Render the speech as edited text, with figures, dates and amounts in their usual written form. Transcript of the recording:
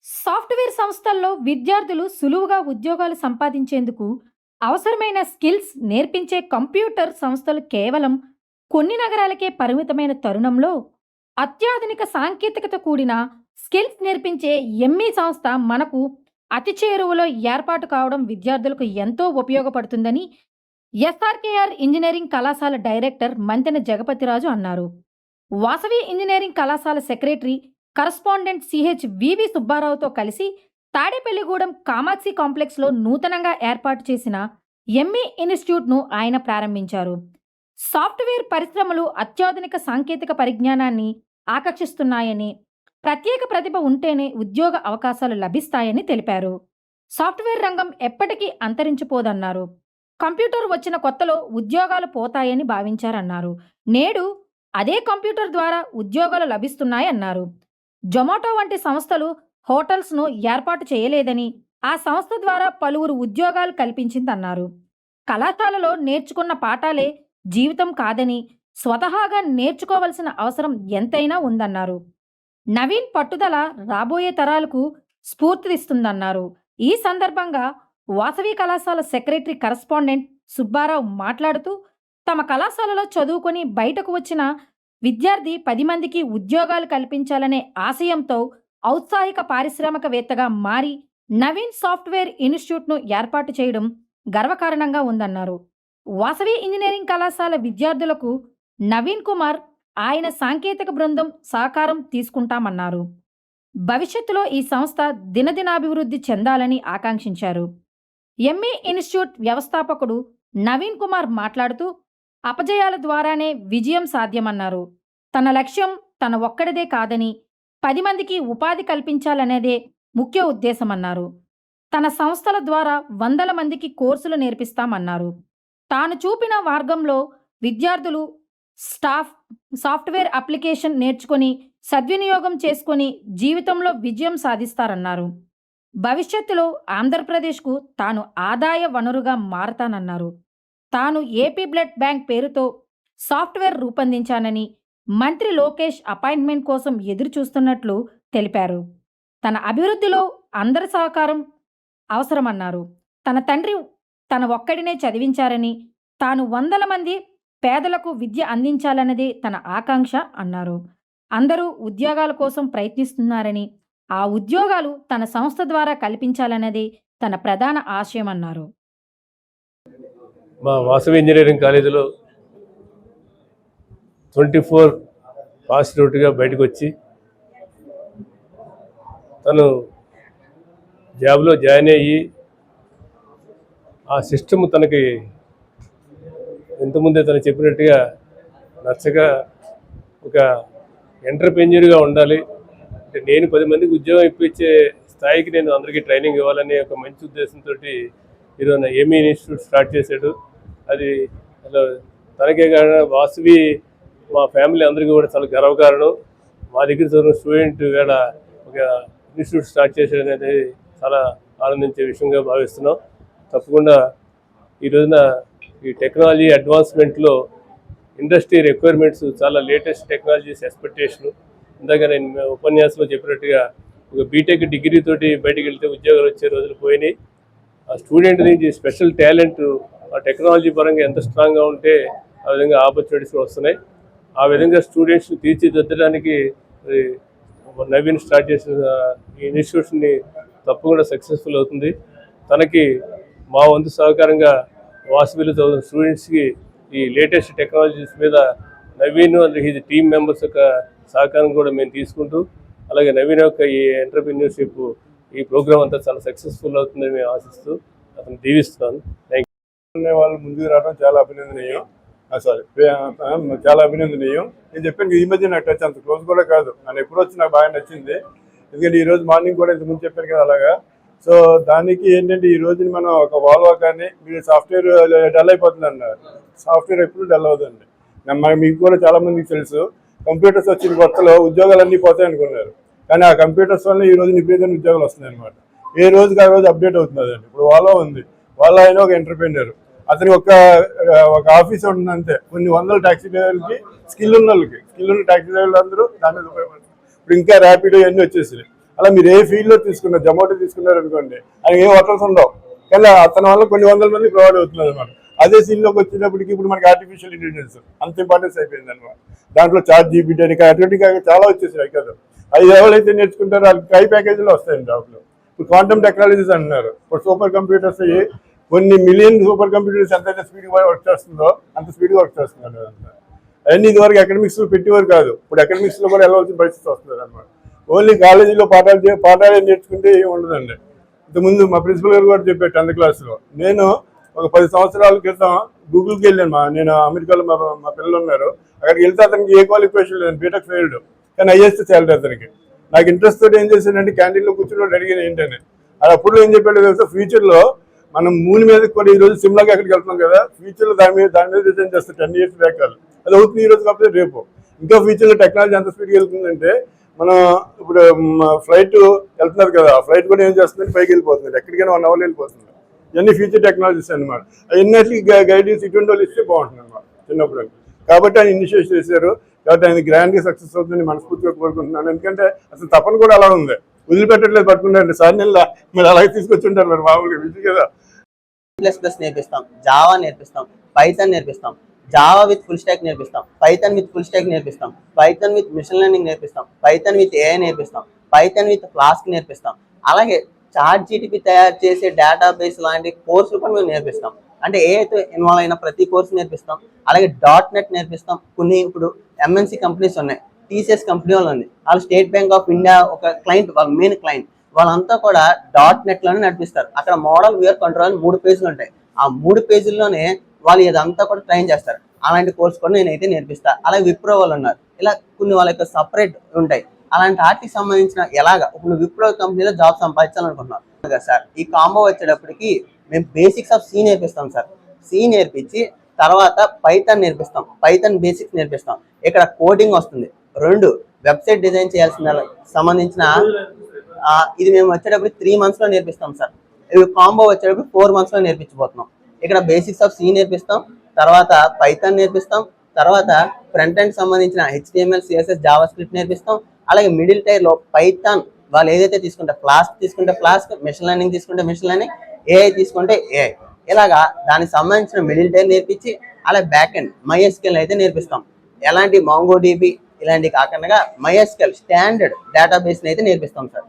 Software సంస్థల్లో విద్యార్థులు సులువుగా ఉద్యోగాలు సంపాదించేందుకు అవసరమైన స్కిల్స్ నేర్పించే కంప్యూటర్ సంస్థలు కేవలం కొన్ని నగరాలకే పరిమితమైన తరుణంలో అత్యాధునిక సాంకేతికత కూడిన స్కిల్స్ నేర్పించే ఎంఈ సంస్థ మనకు అతి చేరువలో ఏర్పాటు కావడం విద్యార్థులకు ఎంతో ఉపయోగపడుతుందని ఎస్ఆర్కేఆర్ ఇంజనీరింగ్ కళాశాల డైరెక్టర్ మంతెన జగపతిరాజు అన్నారు. వాసవి ఇంజనీరింగ్ కళాశాల సెక్రటరీ కరస్పాండెంట్ వివి సుబ్బారావుతో కలిసి తాడేపల్లిగూడెం కామాక్షి కాంప్లెక్స్లో నూతనంగా ఏర్పాటు చేసిన ఎంఈ ఇన్స్టిట్యూట్ను ఆయన ప్రారంభించారు. సాఫ్ట్వేర్ పరిశ్రమలు అత్యాధునిక సాంకేతిక పరిజ్ఞానాన్ని ఆకర్షిస్తున్నాయని, ప్రత్యేక ప్రతిభ ఉంటేనే ఉద్యోగ అవకాశాలు లభిస్తాయని తెలిపారు. సాఫ్ట్వేర్ రంగం ఎప్పటికీ అంతరించిపోదన్నారు. కంప్యూటర్ వచ్చిన కొత్తలో ఉద్యోగాలు పోతాయని భావించారన్నారు. నేడు అదే కంప్యూటర్ ద్వారా ఉద్యోగాలు లభిస్తున్నాయన్నారు. జొమాటో వంటి సంస్థలు హోటల్స్ను ఏర్పాటు చేయలేదని, ఆ సంస్థ ద్వారా పలువురు ఉద్యోగాలు కల్పించిందన్నారు. కళాశాలలో నేర్చుకున్న పాఠాలే జీవితం కాదని, స్వతహాగా నేర్చుకోవలసిన అవసరం ఎంతైనా ఉందన్నారు. నవీన్ పట్టుదల రాబోయే తరాలకు స్ఫూర్తినిస్తుందన్నారు. ఈ సందర్భంగా వాసవి కళాశాల సెక్రటరీ కరస్పాండెంట్ సుబ్బారావు మాట్లాడుతూ, తమ కళాశాలలో చదువుకొని బయటకు వచ్చిన విద్యార్థి 10 మందికి ఉద్యోగాలు కల్పించాలనే ఆశయంతో ఔత్సాహిక పారిశ్రామికవేత్తగా మారి నవీన్ సాఫ్ట్వేర్ ఇన్స్టిట్యూట్ను ఏర్పాటు చేయడం గర్వకారణంగా ఉందన్నారు. వాసవి ఇంజనీరింగ్ కళాశాల విద్యార్థులకు నవీన్ కుమార్, ఆయన సాంకేతిక బృందం సహకారం తీసుకుంటామన్నారు. భవిష్యత్తులో ఈ సంస్థ దినదినాభివృద్ధి చెందాలని ఆకాంక్షించారు. ఎంఈ ఇన్స్టిట్యూట్ వ్యవస్థాపకుడు నవీన్ కుమార్ మాట్లాడుతూ, అపజయాల ద్వారానే విజయం సాధ్యమన్నారు. తన లక్ష్యం తన ఒక్కడిదే కాదని, 10 మందికి ఉపాధి కల్పించాలనేదే ముఖ్య ఉద్దేశమన్నారు. తన సంస్థల ద్వారా వందల మందికి కోర్సులు నేర్పిస్తామన్నారు. తాను చూపిన మార్గంలో విద్యార్థులు సాఫ్ట్వేర్ అప్లికేషన్ నేర్చుకొని సద్వినియోగం చేసుకొని జీవితంలో విజయం సాధిస్తారన్నారు. భవిష్యత్తులో ఆంధ్రప్రదేశ్కు తాను ఆదాయ వనరుగా మారతానన్నారు. తాను ఏపీ బ్లడ్ బ్యాంక్ పేరుతో సాఫ్ట్వేర్ రూపొందించానని, మంత్రి లోకేష్ అపాయింట్మెంట్ కోసం ఎదురు చూస్తున్నట్లు తెలిపారు. తన అభివృద్ధిలో అందరి సహకారం అవసరమన్నారు. తన తండ్రి తన ఒక్కడినే చదివించారని, తాను వందల మంది పేదలకు విద్య అందించాలన్నదే తన ఆకాంక్ష అన్నారు. అందరూ ఉద్యోగాల కోసం ప్రయత్నిస్తున్నారని, ఆ ఉద్యోగాలు తన సంస్థ ద్వారా కల్పించాలన్నదే తన ప్రధాన ఆశయమన్నారు. మా వాసవి ఇంజనీరింగ్ కాలేజీలో 24 పాస్ అవుట్గా బయటకు వచ్చి తను జాబ్లో జాయిన్ అయ్యి ఆ సిస్టమ్ తనకి ఇంతకుముందే తను చెప్పినట్టుగా నచ్చగా ఒక ఎంటర్‌ప్రెన్యూర్‌గా ఉండాలి, అంటే నేను 10 మందికి ఉద్యోగం ఇప్పించే స్థాయికి నేను అందరికీ ట్రైనింగ్ ఇవ్వాలనే ఒక మంచి ఉద్దేశంతో ఈరోజు ఎంఈ ఇన్స్టిట్యూట్ స్టార్ట్ చేశాడు. అది అసలు తనకే కాకుండా వాసవి మా ఫ్యామిలీ అందరికీ కూడా చాలా గర్వకారణం. మా దగ్గర చదివిన స్టూడెంట్ వేళ ఒక ఇన్స్టిట్యూట్ స్టార్ట్ చేశాడు అనేది చాలా ఆనందించే విషయంగా భావిస్తున్నాం. తప్పకుండా ఈ రోజున ఈ టెక్నాలజీ అడ్వాన్స్మెంట్లో ఇండస్ట్రీ రిక్వైర్మెంట్స్ చాలా లేటెస్ట్ టెక్నాలజీస్ ఎక్స్పెక్టేషను. ఇందాక నేను ఉపన్యాసంలో చెప్పినట్టుగా ఒక బీటెక్ డిగ్రీ తోటి బయటకు వెళ్తే ఉద్యోగాలు వచ్చే రోజులు పోయినాయి. ఆ స్టూడెంట్ నుంచి స్పెషల్ టాలెంట్ ఆ టెక్నాలజీ పరంగా ఎంత స్ట్రాంగ్గా ఉంటే ఆ విధంగా ఆపర్చునిటీస్ వస్తున్నాయి. ఆ విధంగా స్టూడెంట్స్ని తీర్చిదిద్దడానికి నవీన్ స్టార్ట్ చేసిన ఈ ఇన్స్టిట్యూషన్ని తప్పకుండా సక్సెస్ఫుల్ అవుతుంది. తనకి మా వంతు సహకారంగా వాసవిలో చదువుతున్న స్టూడెంట్స్కి ఈ లేటెస్ట్ టెక్నాలజీస్ మీద Naveen and his team members యొక్క సహకారం కూడా మేము తీసుకుంటూ, అలాగే నవీన్ యొక్క ఈ ఎంటర్‌ప్రెన్యూర్‌షిప్ ఈ ప్రోగ్రామ్ అంతా చాలా సక్సెస్ఫుల్ అవుతుందని మేము ఆశిస్తూ అతను దీవిస్తున్నాను. Thank you. వాళ్ళు ముందుకు రావడం చాలా అభినందనీయం. చాలా అభినందనీయం. నేను చెప్పాను ఈ మధ్య నాకు టచ్ అంత క్లోజ్ కూడా కాదు, నన్ను ఎప్పుడు వచ్చి నాకు బాగా నచ్చింది. ఎందుకంటే ఈరోజు మార్నింగ్ కూడా ఇంతకుముందు చెప్పాను కదా అలాగా. సో దానికి ఏంటంటే ఈ రోజుని మనం ఒక వాల్వా కానీ మీరు సాఫ్ట్వేర్ డల్ అయిపోతుంది అన్నారు. సాఫ్ట్వేర్ ఎప్పుడు డల్ అవుతుంది. మీకు కూడా చాలా మందికి తెలుసు, కంప్యూటర్స్ వచ్చిన కొత్తలో ఉద్యోగాలు అన్నీ పోతాయి అనుకున్నారు. కానీ ఆ కంప్యూటర్స్ వల్ల ఈ రోజు విపరీతమైన ఉద్యోగాలు వస్తున్నాయి అనమాట. ఏ రోజుకి ఆ రోజు అప్డేట్ అవుతుంది అండి. ఇప్పుడు వాల్వా ఉంది, వాల్వా అయినా ఒక ఎంటర్‌ప్రెన్యూర్, అతని ఒక ఆఫీస్ ఉంటుంది అంతే. కొన్ని వందల ట్యాక్సీ డ్రైవర్లకి స్కిల్ ఉన్న ట్యాక్సీ డ్రైవర్లు అందరూ దాని మీద ఉపయోగపడుతుంది. ఇప్పుడు ఇంకా ర్యాపిడో ఇవన్నీ వచ్చేసినాయి. అలా మీరు ఏ ఫీల్డ్లో తీసుకున్నారు, జొమాటో తీసుకున్నారు అనుకోండి, ఆయన ఏ హోటల్స్ ఉండవు, కానీ అతని వల్ల కొన్ని వందల మంది ప్రొవైడ్ అవుతున్నారు అనమాట. అదే సీన్లోకి వచ్చేటప్పటికి ఇప్పుడు మనకి ఆర్టిఫిషియల్ ఇంటెలిజెన్స్ అంత ఇంపార్టెన్స్ అయిపోయింది అనమాట. దాంట్లో చాట్ జీపీటీ అని అటువంటి చాలా వచ్చేసాయి కదా. అది ఎవరైతే నేర్చుకుంటారో వాళ్ళకి హై ప్యాకేజీలో వస్తాయండి జాబ్లు. ఇప్పుడు క్వాంటమ్ టెక్నాలజీస్ అంటున్నారు. ఇప్పుడు సూపర్ కంప్యూటర్స్ అయ్యి కొన్ని మిలియన్ సూపర్ కంప్యూటర్స్ ఎంతైతే స్పీడ్గా వర్క్ చేస్తుందో అంత స్పీడ్గా వర్క్ చేస్తున్నారు అదంతా. అవన్నీ ఇదివరకు అకాడమిక్స్లో పెట్టేవారు కాదు, ఇప్పుడు అకాడమిక్స్లో కూడా వెళ్ళవలసిన పరిస్థితి వస్తుంది అనమాట. ఓన్లీ కాలేజీలో పాఠాలు నేర్చుకుంటే ఏమి ఉండదండి. ఇంతకుముందు మా ప్రిన్సిపల్ గారు కూడా చెప్పారు 10th క్లాస్లో. నేను ఒక 10 సంవత్సరాల క్రితం గూగుల్కి వెళ్ళాను. నేను అమెరికాలో మా పిల్లలు ఉన్నారు, అక్కడికి వెళ్తే అతనికి ఏ క్వాలిఫికేషన్ లేదు, బీటెక్ ఫెయిల్డ్, కానీ హైయెస్ట్ శాలరీ అతనికి. నాకు ఇంట్రెస్ట్ తోటి ఏం చేశానంటే క్యాంటీన్లో కూర్చుని అడిగాను ఏంటని. అది అప్పుడు ఏం చెప్పాడు తెలుసా, ఫ్యూచర్లో మనం మూన్ మీద కూడా ఈరోజు సిమ్లాకి ఎక్కడికి వెళ్తున్నాం కదా, ఫ్యూచర్లో దాని మీద రిజైన్ చేస్తాం 10 years బ్యాక్. అది అవుతుంది ఈ రోజు కాకపోతే రేపు. ఇంకా ఫ్యూచర్లో టెక్నాలజీ ఎంత స్పీడ్గా వెళ్తుందంటే మనం ఇప్పుడు ఫ్లైట్ వెళ్తున్నారు కదా, ఆ ఫ్లైట్ కూడా ఏం చేస్తుందంటే పైకి వెళ్ళిపోతుంది, ఎక్కడికైనా 1 hour వెళ్ళిపోతుంది. ఇవన్నీ ఫ్యూచర్ టెక్నాలజీస్ అనమాట. అవన్నీ గైడెన్స్ ఇటువంటి వాళ్ళు ఇస్తే బాగుంటుంది అనమాట చిన్నప్పుడు. కాబట్టి ఆయన ఇనిషియేట్ చేశారు, కాబట్టి ఆయన గ్రాండ్గా సక్సెస్ అవుతుందని మనస్ఫూర్తిగా కోరుకుంటున్నాను. ఎందుకంటే అసలు తపన కూడా అలా ఉంది, వదిలిపెట్టట్లేదు, పట్టుకుంటారు. సార్ నెల మీరు అలాగే తీసుకొచ్చుంటారు మరి మామూలుగా విజయ్ కదా. ప్లస్ నేర్పిస్తాం, జావా నేర్పిస్తాం, పైథాన్ నేర్పిస్తాం, జావా విత్ ఫుల్ స్టాక్ నేర్పిస్తాం, పైథాన్ విత్ ఫుల్ స్టాక్ నేర్పిస్తాం, పైథాన్ విత్ మిషన్ లెర్నింగ్ నేర్పిస్తాం, పైథాన్ విత్ ఏఐ నేర్పిస్తాం, పైథాన్ విత్ ఫ్లాస్క్ నేర్పిస్తాం. అలాగే చాట్ జీటీపీ తయారు చేసే డేటాబేస్ లాంటి కోర్సులు కూడా మేము నేర్పిస్తాం. అంటే ఏఐతో ఇన్వాల్వ్ అయిన ప్రతి కోర్సు నేర్పిస్తాం. అలాగే .NET నేర్పిస్తాం. కొన్ని ఇప్పుడు MNC కంపెనీస్ ఉన్నాయి, TCS కంపెనీ వాళ్ళు ఉంది, వాళ్ళు స్టేట్ బ్యాంక్ ఆఫ్ ఇండియా ఒక క్లయింట్, వాళ్ళ మెయిన్ క్లయింట్, వాళ్ళంతా కూడా .NET లోనే నడిపిస్తారు. అక్కడ మోడల్ వ్యూయర్ కంట్రోల్ 3 పేజీలు ఉంటాయి. ఆ 3 పేజీల్లోనే వాళ్ళు ఇదంతా కూడా ట్రైన్ చేస్తారు. అలాంటి కోర్స్ కూడా నేనైతే నేర్పిస్తా. అలాగే విప్రో వాళ్ళు ఉన్నారు, ఇలా కొన్ని వాళ్ళ యొక్క సపరేట్ ఉంటాయి. అలాంటి వాటికి సంబంధించిన ఎలాగా ఇప్పుడు విప్రో కంపెనీలో జాబ్ సంపాదించాలనుకుంటున్నాను కదా సార్, ఈ కాంబో వచ్చేటప్పటికి మేము బేసిక్స్ ఆఫ్ సి నేర్పిస్తాం సార్. సి నేర్పించి తర్వాత పైథాన్ నేర్పిస్తాం, పైథాన్ బేసిక్స్ నేర్పిస్తాం. ఇక్కడ కోడింగ్ వస్తుంది. 2 వెబ్సైట్ డిజైన్ చేయాల్సిన సంబంధించిన ఇది మేము వచ్చేటప్పుడు 3 months లో నేర్పిస్తాం సార్. ఇవి కాంబో వచ్చేటప్పుడు 4 months లో నేర్పించబోతున్నాం. ఇక్కడ బేసిక్స్ ఆఫ్ సి నేర్పిస్తాం, తర్వాత పైథాన్ నేర్పిస్తాం, తర్వాత ఫ్రంట్ ఎండ్ సంబంధించిన HTML CSS జావా స్క్రిప్ట్ నేర్పిస్తాం. అలాగే మిడిల్ టైర్ లో పైథాన్ వాళ్ళు ఏదైతే తీసుకుంటే ఫ్లాస్క్ తీసుకుంటే ఫ్లాస్క్, మిషన్ లెర్నింగ్ తీసుకుంటే మిషన్ లెర్నింగ్, ఏఐ తీసుకుంటే ఏఐ, ఇలాగా దానికి సంబంధించిన మిడిల్ టైర్ నేర్పించి అలాగే బ్యాక్ ఎండ్ MySQL అయితే నేర్పిస్తాం. ఎలాంటి MongoDB ఇలాంటివి కాకుండా MySQL స్టాండర్డ్ డేటాబేస్ని అయితే నేర్పిస్తాం సార్.